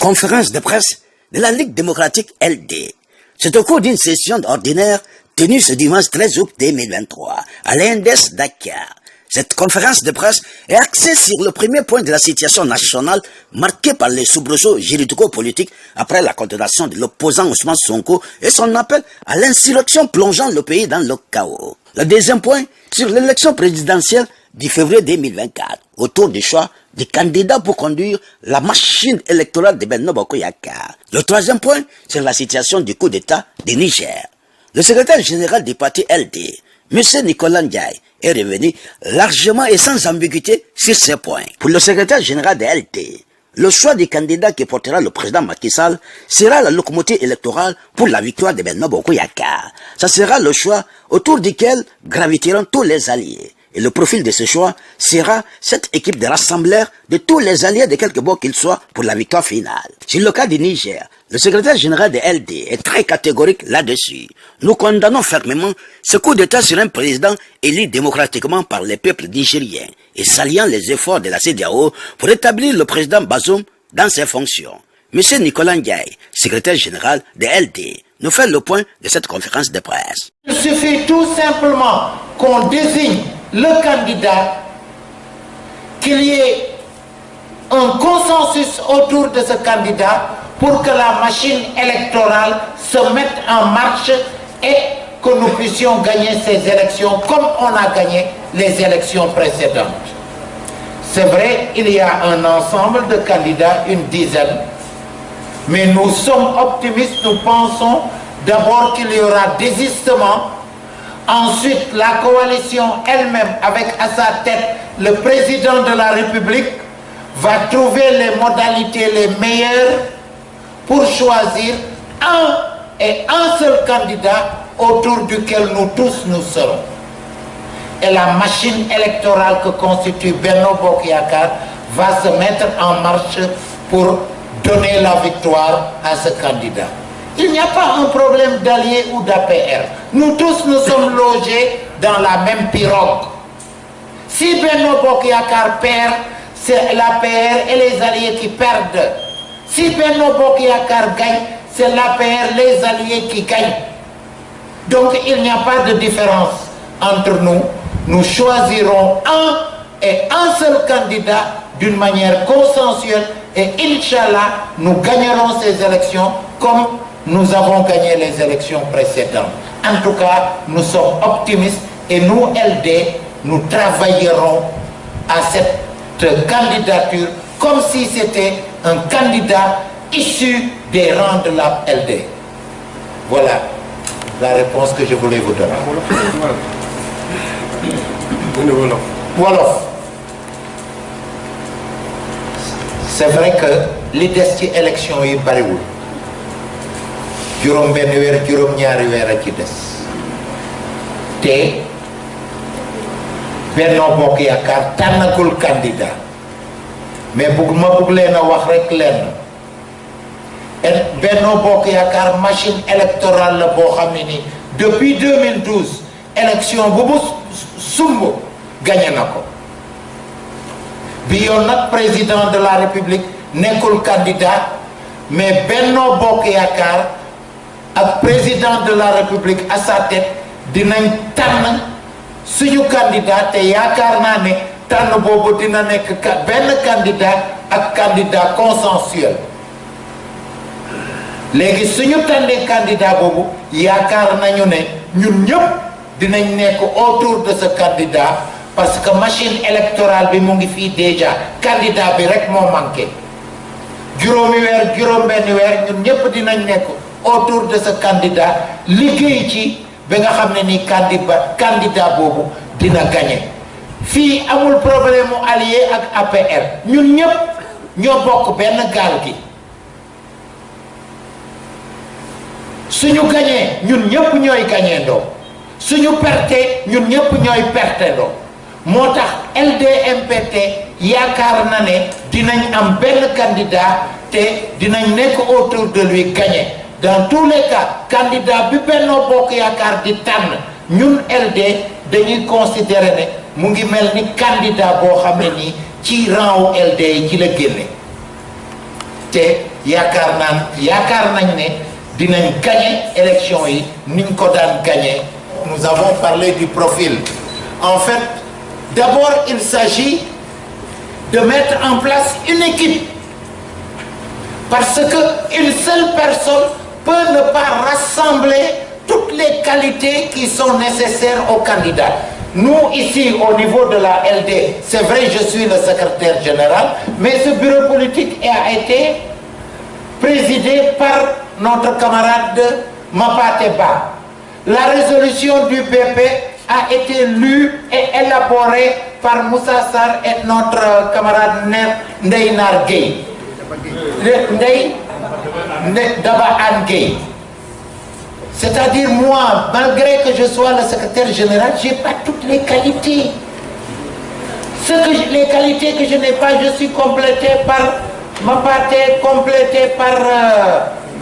conférence de presse de la Ligue démocratique LD. C'est au cours d'une session ordinaire tenue ce dimanche 13 août 2023 à l'INDES Dakar. Cette conférence de presse est axée sur le premier point de la situation nationale marquée par les soubresauts juridico-politiques après la condamnation de l'opposant Ousmane Sonko et son appel à l'insurrection plongeant le pays dans le chaos. Le deuxième point sur l'élection présidentielle du février 2024 autour du choix des candidats pour conduire la machine électorale de Benno Bokk Yakaar. Le troisième point sur la situation du coup d'État du Niger. Le secrétaire général du parti LD, M. Nicolas Ndiaye, est revenu largement et sans ambiguïté sur ces points. Pour le secrétaire général de LD, le choix des candidats qui portera le président Macky Sall sera la locomotive électorale pour la victoire de Benno Bokk Yakaar. Ça sera le choix autour duquel graviteront tous les alliés. Et le profil de ce choix sera cette équipe de rassembleurs de tous les alliés de quelque bord qu'ils soient pour la victoire finale. Sur le cas du Niger, le secrétaire général de LD est très catégorique là-dessus. Nous condamnons fermement ce coup d'État sur un président élu démocratiquement par les peuples nigériens et saluant les efforts de la CEDEAO pour établir le président Bazoum dans ses fonctions. Monsieur Nicolas Ndiaye, secrétaire général de LD, nous fait le point de cette conférence de presse. Il suffit tout simplement qu'on désigne le candidat, qu'il y ait un consensus autour de ce candidat pour que la machine électorale se mette en marche et que nous puissions gagner ces élections comme on a gagné les élections précédentes. C'est vrai, il y a un ensemble de candidats, une dizaine, mais nous sommes optimistes, nous pensons d'abord qu'il y aura désistement. Ensuite, la coalition elle-même, avec à sa tête le président de la République, va trouver les modalités les meilleures pour choisir un seul candidat autour duquel nous tous nous serons. Et la machine électorale que constitue Benno Bokk Yakaar va se mettre en marche pour donner la victoire à ce candidat. Il n'y a pas un problème d'alliés ou d'APR. Nous tous nous sommes logés dans la même pirogue. Si Benno Bokk Yakaar perd, c'est l'APR et les alliés qui perdent. Si Benno Bokk Yakaar gagne, c'est l'APR, les alliés qui gagnent. Donc il n'y a pas de différence entre nous. Nous choisirons un seul candidat d'une manière consensuelle et Inch'Allah, nous gagnerons ces élections comme nous avons gagné les élections précédentes. En tout cas, nous sommes optimistes et nous, LD, nous travaillerons à cette candidature comme si c'était un candidat issu des rangs de la LD. Voilà la réponse que je voulais vous donner. Wolof. C'est vrai que li des ci élection yi bariwul. juróom benn weer juróom ñaari weer a ci des te Benno Bokk Yakaar tànnagul candidat mais ma bëgg leen a wax rek lenn Benno Bokk Yakaar machine électorale la boo xam ne ni depuis 2012 élection bu mu sumb gagné na ko bi yoon nag président de la République nekkul candidat mais Benno Bokk Yakaar ak président de la République à sa tête dinañ tànn suñu candidat te yaakaar naa ne tànn boobu dina nekk benn candidat ak candidat consensuel léegi suñu tànnee candidat boobu yaakaar nañu ne ñun ñëpp dinañ nekk autour de ce candidat parce que machine électorale bi mu ngi fii déjà candidat bi rek moo manqué juróomi weer juróom benn weer ñun ñëpp dinañ nekk autour de ce candidat liggéey ci ba nga xam ne ni candidat boobu dina gagné fii amul problème mu allié ak APR ñun ñëpp ñoo bokk benn gaal gi suñu gagné ñun ñëpp ñooy gagné ndoo suñu perte ñun ñëpp ñooy perte ndoo moo tax LDMPT yaakaar na ne dinañ am benn candidat te dinañ nekk autour de lui gagné. Dans tous les cas, candidat bi Benno Bokk Yakaar di tànn ñun LD dañuy considérer ne mu ngi mel ni candidat boo xam ne nii ci rang wu LD yi ci la génne te te yaakaar nañ ne dinañ gagner élection yi niñ ko daan gagner. Nous avons parlé du profil. En fait, d'abord il s'agit de mettre en place une équipe, parce que une seule personne peut ne pas rassembler toutes les qualités qui sont nécessaires aux candidats. Nous, ici, au niveau de la LD, c'est vrai, je suis le secrétaire général, mais ce bureau politique a été présidé par notre camarade Mapate Ba. La résolution du PP a été lue et élaborée par Moussa Sarr et notre camarade Ndeye Nar Gueye. Daba Anne Gueye. C'est-à-dire moi, malgré que je sois le secrétaire général, je n'ai pas toutes les qualités. Les qualités que je n'ai pas, je suis complété par Mapate, complété par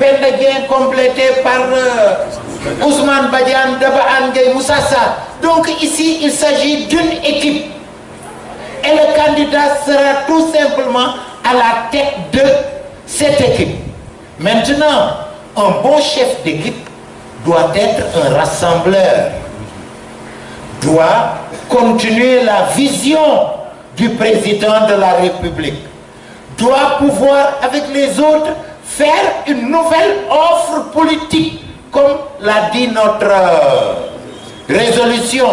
Bendagien, complété par Ousmane Badiane, Daba Anne Gueye, Moussa Sarr. Donc ici, il s'agit d'une équipe. Et le candidat sera tout simplement à la tête de cette équipe. Maintenant, un bon chef d'équipe doit être un rassembleur, doit continuer la vision du président de la République, doit pouvoir avec les autres faire une nouvelle offre politique, comme l'a dit notre résolution,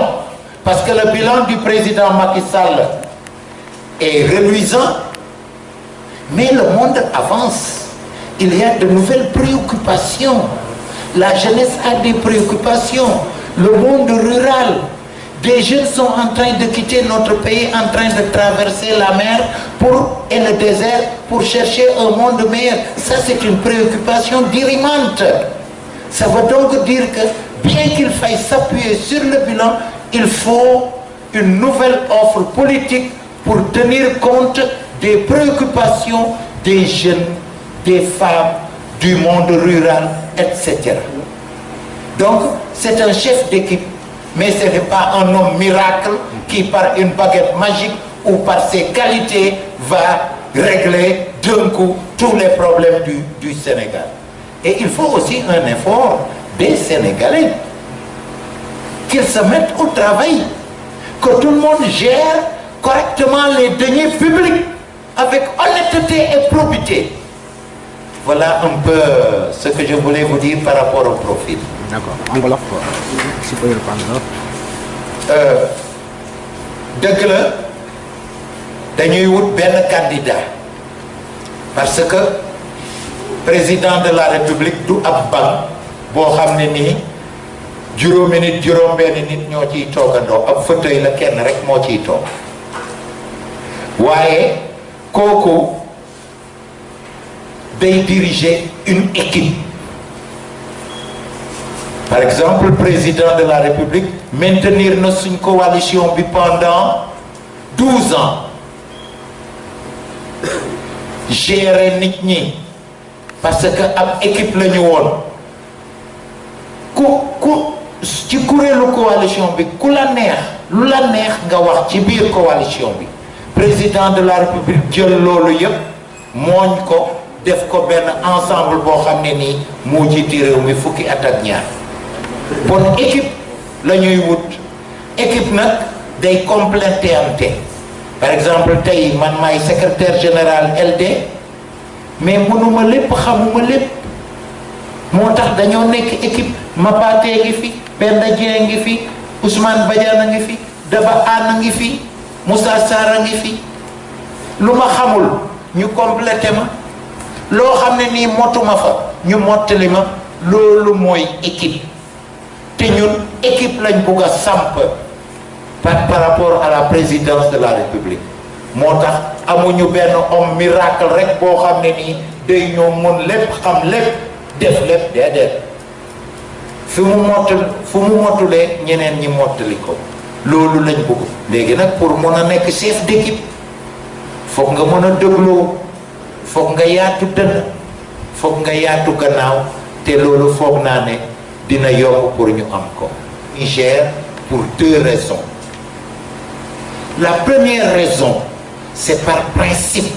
parce que le bilan du président Macky Sall est reluisant, mais le monde avance. Il y a de nouvelles préoccupations. La jeunesse a des préoccupations. Le monde rural, des jeunes sont en train de quitter notre pays, en train de traverser la mer et le désert pour chercher un monde meilleur. Ça, c'est une préoccupation dirimante. Ça veut donc dire que, bien qu'il faille s'appuyer sur le bilan, il faut une nouvelle offre politique pour tenir compte des préoccupations des jeunes, des femmes, du monde rural, etc. Donc, c'est un chef d'équipe, mais ce n'est pas un homme miracle qui, par une baguette magique ou par ses qualités, va régler d'un coup tous les problèmes du Sénégal. Et il faut aussi un effort des Sénégalais, qu'ils se mettent au travail, que tout le monde gère correctement les deniers publics avec honnêteté et probité. Voilà un peu ce que je voulais vous dire par rapport au profil. D'accord. En wolof quoi. Si vous pouvez reprendre. Dëgg la dañuy wut benn candidat parce que président de la République du ab banc boo xam ne nii juróomi nit juróom-benn nit ñoo ciy toogandoo ab fauteuil la kenn rek moo ciy toog waaye kooku day diriger une équipe. Par exemple, le président de la République maintenir notre coalition pendant 12 ans. Gérer nit ñi parce que ab équipe la ñu woon ci kuréelu coalition bi ku la neex lu la neex nga wax ci biir coalition bi président de la République jël loolu yëpp mooñ ko def ko benn ensemble boo xam ne nii moo jiite réew mi fukki at ak ñaar bon équipe la ñuy wut équipe nag day complétante. Par exemple tey man maay secrétaire général LD mais mënuma lépp xamuma lépp moo tax dañoo nekk équipe Mapate ngi fi Penda Dieng ngi fi Ousmane Badiane ngi fi Daba Anne ngi fi Moussa Sarr ngi fi lu ma xamul ñu complété ma loo xam ne nii motuma fa ñu mottali ma loolu mooy équipe te ñun équipe lañ bugg a samp par rapport à la présidence de la République moo tax amuñu benn homme miracle rek boo xam ne nii day ñoo mën lépp xam lépp def lépp déedéet fu mu mottulee ñeneen ñi mottali ko loolu lañ bëgg léegi nag pour mën a nekk chef d'équipe foog nga mën a dégloo foog nga yaatu dënn foog nga yaatu gannaaw te loolu foog naa ne dina yomb pour ñu am ko. Niger pour deux raisons. La première raison, c'est par principe.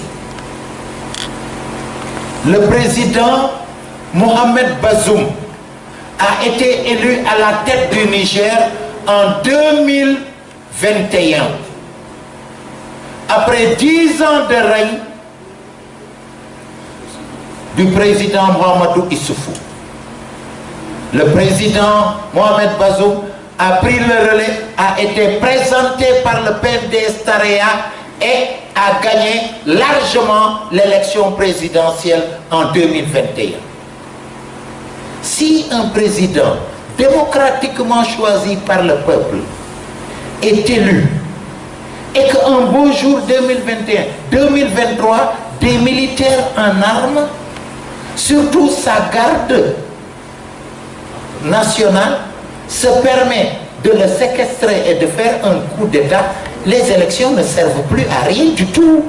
le président Mohamed Bazoum a été élu à la tête du Niger en 2021. Après 10 ans de règne du président Mahamadou Issoufou, le président Mohamed Bazoum a pris le relais, a été présenté par le PNDS Tarea et a gagné largement l'élection présidentielle en 2021. Si un président démocratiquement choisi par le peuple est élu et qu'un beau jour 2021-2023, des militaires en armes, surtout sa garde nationale, se permet de le séquestrer et de faire un coup d'État, les élections ne servent plus à rien du tout.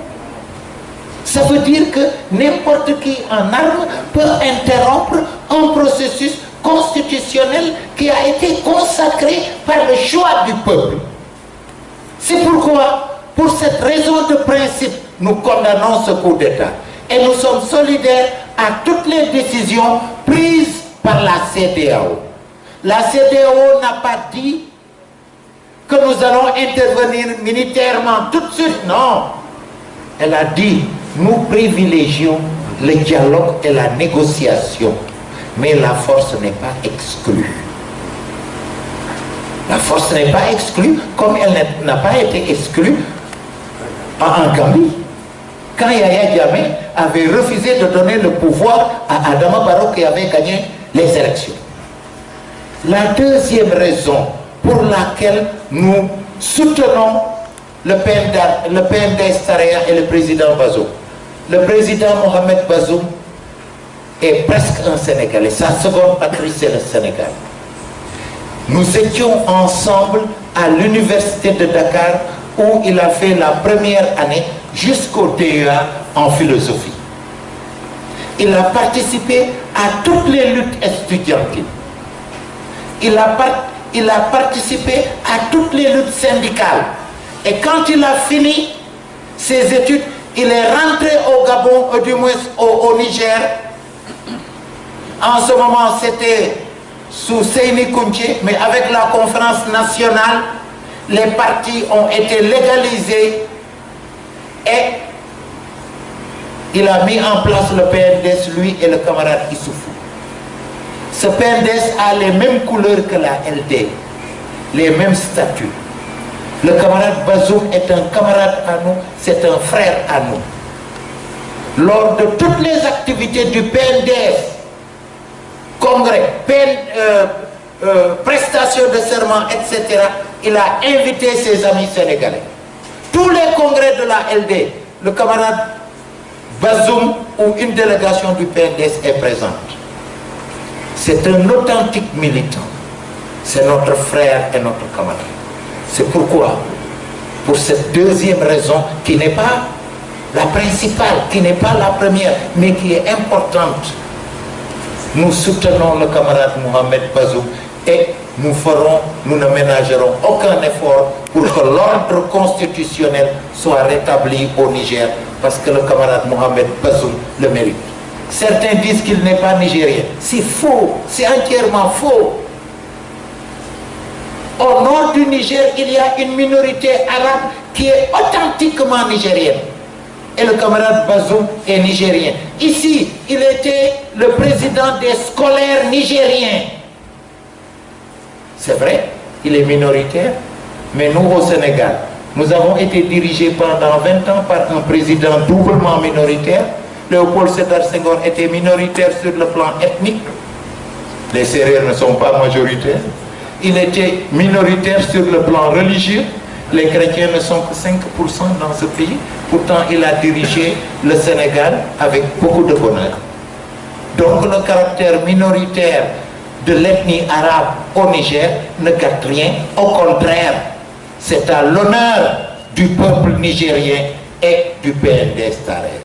Ça veut dire que n'importe qui en armes peut interrompre un processus constitutionnel qui a été consacré par le choix du peuple. C'est pourquoi, pour cette raison de principe, nous condamnons ce coup d'État. Et nous sommes solidaires à toutes les décisions prises par la CEDEAO. La CEDEAO n'a pas dit que nous allons intervenir militairement tout de suite, non. Elle a dit, nous privilégions le dialogue et la négociation, mais la force n'est pas exclue. La force n'est pas exclue comme elle n'a pas été exclue en Gambie. Quand Yahya Jammeh avait refusé de donner le pouvoir à Adama Barrow qui avait gagné les élections. La deuxième raison pour laquelle nous soutenons le PNDS Tarea et le président Bazoum. Le président Mohamed Bazoum est presque un Sénégalais. Sa seconde patrie, c'est le Sénégal. Nous étions ensemble à l'université de Dakar où il a fait la première année jusqu'au DEA en philosophie. Il a participé à toutes les luttes estudiantines. Il a participé à toutes les luttes syndicales. Et quand il a fini ses études, il est rentré au Gabon, ou du moins au Niger. En ce moment, c'était sous Seyni Kounché, mais avec la conférence nationale, les partis ont été légalisés et il a mis en place le PNDS, lui et le camarade Issoufou. Ce PNDS a les mêmes couleurs que la LD, les mêmes statuts. Le camarade Bazoum est un camarade à nous, c'est un frère à nous. Lors de toutes les activités du PNDS, congrès, prestations de serment, etc., il a invité ses amis sénégalais. Tous les congrès de la LD, le camarade Bazoum ou une délégation du PNDS est présente. C'est un authentique militant. C'est notre frère et notre camarade. C'est pourquoi, pour cette deuxième raison, qui n'est pas la principale, qui n'est pas la première, mais qui est importante, nous soutenons le camarade Mohamed Bazoum et nous ne ménagerons aucun effort pour que l'ordre constitutionnel soit rétabli au Niger, parce que le camarade Mohamed Bazoum le mérite. Certains disent qu'il n'est pas nigérien. C'est faux, c'est entièrement faux. Au nord du Niger, il y a une minorité arabe qui est authentiquement nigérienne. Et le camarade Bazoum est nigérien. Ici, il était le président des scolaires nigériens. C'est vrai, il est minoritaire, mais nous au Sénégal, nous avons été dirigés pendant 20 ans par un président doublement minoritaire. Léopold Sédar Senghor était minoritaire sur le plan ethnique. Les Sérères ne sont pas majoritaires. Il était minoritaire sur le plan religieux. Les chrétiens ne sont que 5% dans ce pays. Pourtant, il a dirigé le Sénégal avec beaucoup de bonheur. Donc, le caractère minoritaire de l'ethnie arabe au Niger ne gâte rien. Au contraire, c'est à l'honneur du peuple nigérien et du PNDS Tarea.